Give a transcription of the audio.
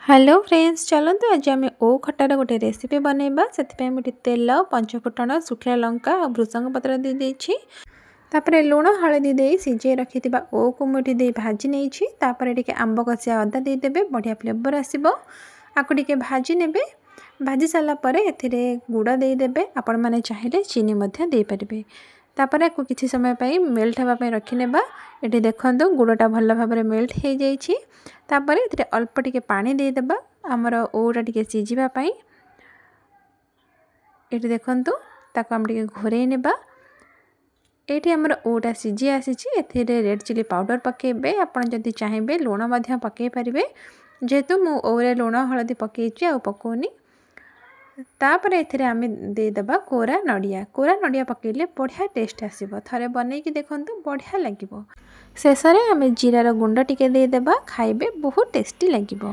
Hello friends चलते आज आम ओ खटार गोटे रेसिपी बनैबा से मुझे तेल पंचफुटण सुखिला लंका और भृसंग पत्र दे देछि तापरे लुण हलदी दे सिझे रखि ओ को मुठी दे भाजी नहीं तापर टिके आंब कसिया अदा देदेवे बढ़िया फ्लेवर आसो आपको टिके भाजी नेबे भाजी सारा पर एथिरे गुड़ देदेवे आपण मैंने चाहिए चीनी दे पारे तापर आपको किसी समय पर मेल्ट हाँपाई रखिनेबा ये देखो गुड़टा भल भाव में मेल्ट हो जाइए तापर ये अल्प टिके पानी देदेबा आमर ओटा टिके सिझापी ये देखूँ ताको आम टिके घोरे नेबा ये आमर ओटा सिझी आसी रेड चिली पाउडर पकेबे आपन जदि चाहिए लुण पकई पारे जेहेतु मु ओरे लुण हलदी पकई आ पकोनी तापर एथिरे आम देदेबा कोरा नड़िया पकेले बढ़िया टेस्ट आसीबो थरे बनैकी देखंतु बढ़िया लागिबो शेष में आम जीरार गुंड टिके देदेबा खाइबे बहुत टेस्टी लागिबो।